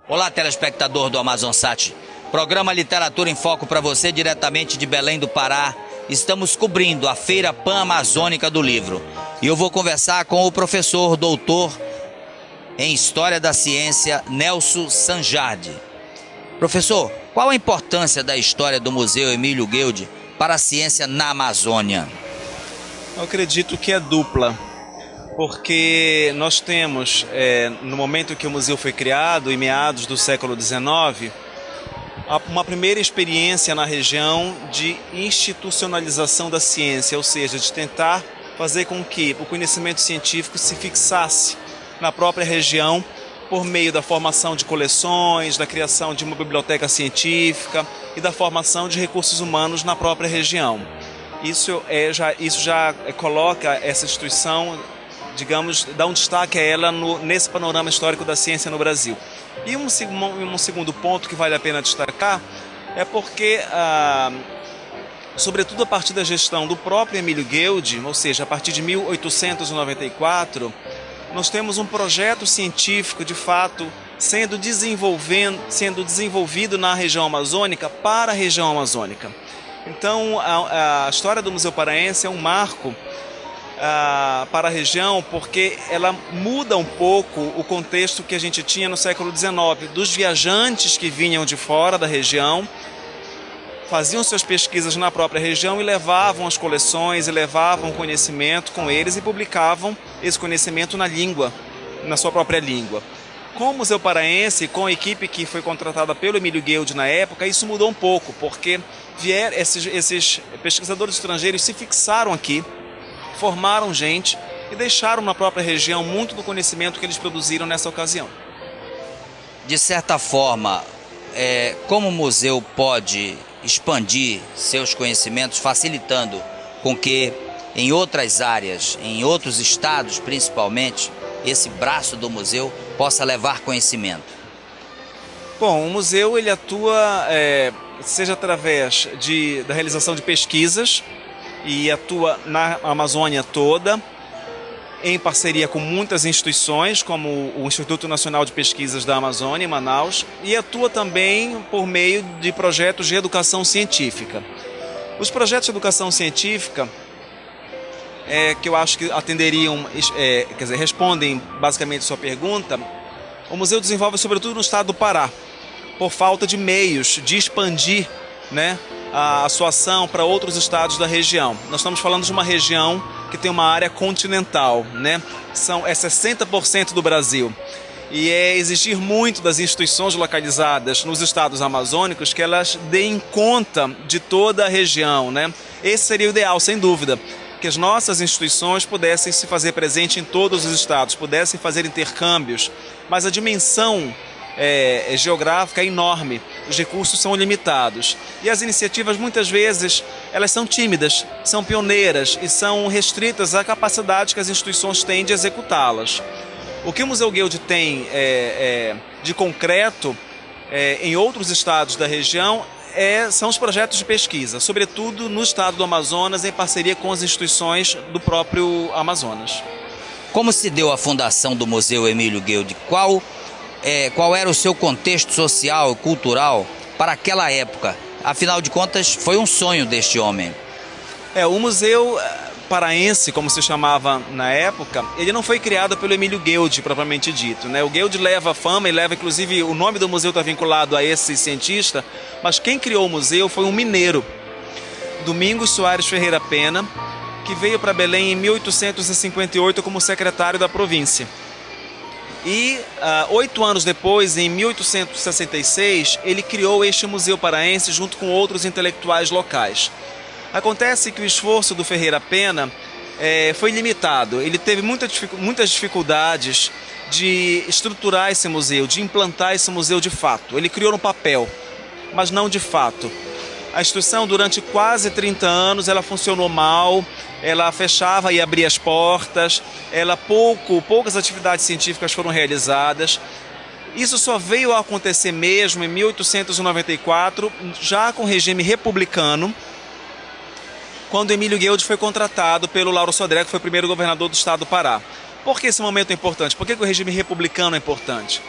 Olá, telespectador do Amazonsat. Programa Literatura em Foco para você, diretamente de Belém do Pará. Estamos cobrindo a Feira Pan-Amazônica do Livro. E eu vou conversar com o professor doutor em História da Ciência, Nelson Sanjardi. Professor, qual a importância da história do Museu Emílio Guild para a ciência na Amazônia? Eu acredito que é dupla. Porque nós temos, no momento que o museu foi criado, em meados do século XIX, uma primeira experiência na região de institucionalização da ciência, ou seja, de tentar fazer com que o conhecimento científico se fixasse na própria região por meio da formação de coleções, da criação de uma biblioteca científica e da formação de recursos humanos na própria região. Isso já coloca essa instituição, digamos, dá um destaque a ela nesse panorama histórico da ciência no Brasil. E um segundo ponto que vale a pena destacar é porque, sobretudo a partir da gestão do próprio Emílio Guild, ou seja, a partir de 1894, nós temos um projeto científico, de fato, sendo desenvolvido na região amazônica para a região amazônica. Então, a história do Museu Paraense é um marco para a região, porque ela muda um pouco o contexto que a gente tinha no século XIX, dos viajantes que vinham de fora da região, faziam suas pesquisas na própria região e levavam as coleções, e levavam conhecimento com eles e publicavam esse conhecimento na sua própria língua. Com o Museu Paraense, com a equipe que foi contratada pelo Emílio Guild na época, isso mudou um pouco, porque esses pesquisadores estrangeiros se fixaram aqui, formaram gente e deixaram na própria região muito do conhecimento que eles produziram nessa ocasião. De certa forma, como o museu pode expandir seus conhecimentos, facilitando com que em outras áreas, em outros estados principalmente, esse braço do museu possa levar conhecimento? Bom, o museu ele atua, seja através da realização de pesquisas, e atua na Amazônia toda, em parceria com muitas instituições, como o Instituto Nacional de Pesquisas da Amazônia, em Manaus, e atua também por meio de projetos de educação científica. Os projetos de educação científica, que eu acho que respondem basicamente a sua pergunta, o museu desenvolve sobretudo no estado do Pará, por falta de meios de expandir, a sua ação para outros estados da região. Nós estamos falando de uma região que tem uma área continental, é 60% do Brasil. E é exigir muito das instituições localizadas nos estados amazônicos que elas deem conta de toda a região, Esse seria o ideal, sem dúvida, que as nossas instituições pudessem se fazer presente em todos os estados, pudessem fazer intercâmbios, mas a dimensão geográfica é enorme, os recursos são limitados e as iniciativas muitas vezes elas são tímidas, são pioneiras e são restritas à capacidade que as instituições têm de executá-las. O que o Museu Guild tem de concreto em outros estados da região são os projetos de pesquisa, sobretudo no estado do Amazonas, em parceria com as instituições do próprio Amazonas. Como se deu a fundação do Museu Emílio Guild? Qual era o seu contexto social e cultural para aquela época? Afinal de contas, foi um sonho deste homem. O Museu Paraense, como se chamava na época, ele não foi criado pelo Emílio Guild, propriamente dito, O Guild leva fama e leva, inclusive, o nome do museu está vinculado a esse cientista, mas quem criou o museu foi um mineiro, Domingos Soares Ferreira Pena, que veio para Belém em 1858 como secretário da província. E 8 anos depois, em 1866, ele criou este Museu Paraense junto com outros intelectuais locais. Acontece que o esforço do Ferreira Pena foi limitado. Ele teve muitas dificuldades de estruturar esse museu, de implantar esse museu de fato. Ele criou no papel, mas não de fato. A instituição, durante quase 30 anos, ela funcionou mal, ela fechava e abria as portas, poucas atividades científicas foram realizadas. Isso só veio a acontecer mesmo em 1894, já com o regime republicano, quando Emílio Gueldi foi contratado pelo Lauro Sodré, que foi o primeiro governador do estado do Pará. Por que esse momento é importante? Por que o regime republicano é importante?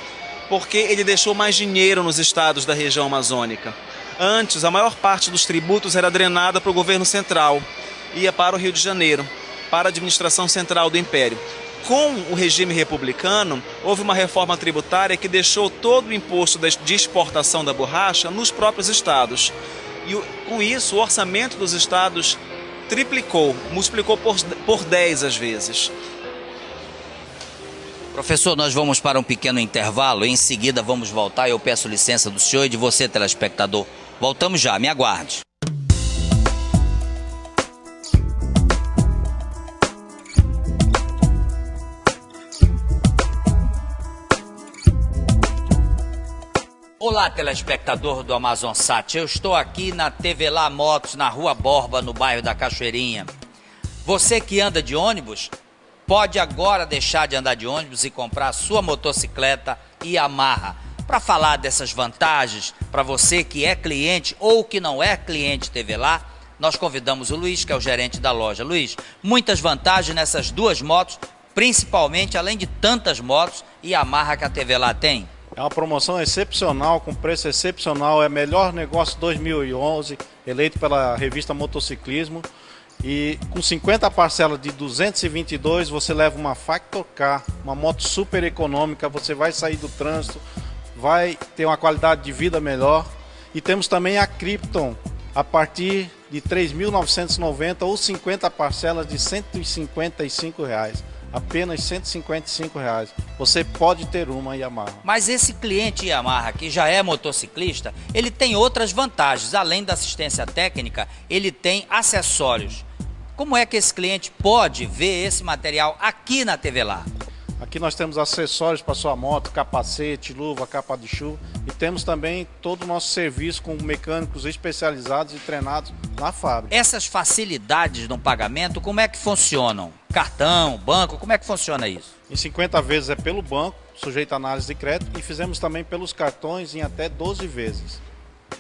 Porque ele deixou mais dinheiro nos estados da região amazônica. Antes, a maior parte dos tributos era drenada para o governo central, ia para o Rio de Janeiro, para a administração central do Império. Com o regime republicano, houve uma reforma tributária que deixou todo o imposto de exportação da borracha nos próprios estados. E com isso, o orçamento dos estados triplicou, multiplicou por 10 às vezes. Professor, nós vamos para um pequeno intervalo, em seguida vamos voltar. Eu peço licença do senhor e de você, telespectador. Voltamos já, me aguarde. Olá, telespectador do Amazonsat. Eu estou aqui na TV Lá Motos, na Rua Borba, no bairro da Cachoeirinha. Você que anda de ônibus, pode agora deixar de andar de ônibus e comprar a sua motocicleta Yamaha. Para falar dessas vantagens, para você que é cliente ou que não é cliente TV Lá, nós convidamos o Luiz, que é o gerente da loja. Luiz, muitas vantagens nessas duas motos, principalmente, além de tantas motos Yamaha que a TV Lá tem. É uma promoção excepcional, com preço excepcional, é melhor negócio 2011, eleito pela revista Motociclismo. E com 50 parcelas de 222, você leva uma Factor Car, uma moto super econômica, você vai sair do trânsito, vai ter uma qualidade de vida melhor. E temos também a Krypton, a partir de R$ 3.990 ou 50 parcelas de R$ 155. Apenas R$ 155. Você pode ter uma Yamaha. Mas esse cliente Yamaha, que já é motociclista, ele tem outras vantagens. Além da assistência técnica, ele tem acessórios. Como é que esse cliente pode ver esse material aqui na TV Lá? Aqui nós temos acessórios para sua moto, capacete, luva, capa de chuva. E temos também todo o nosso serviço com mecânicos especializados e treinados na fábrica. Essas facilidades no pagamento, como é que funcionam? Cartão, banco, como é que funciona isso? Em 50 vezes é pelo banco, sujeito a análise de crédito, e fizemos também pelos cartões em até 12 vezes.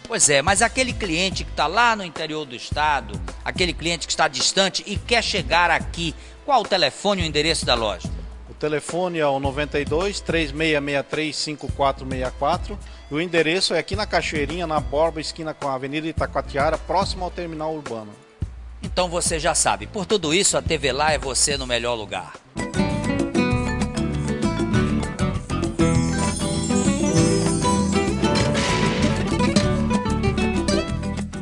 Pois é, mas aquele cliente que está lá no interior do estado, aquele cliente que está distante e quer chegar aqui, qual o telefone e o endereço da loja? O telefone é o 92 3663 5464 e o endereço é aqui na Cachoeirinha, na Borba, esquina com a Avenida Itacoatiara, próximo ao terminal urbano. Então você já sabe, por tudo isso a TV Lá é você no melhor lugar.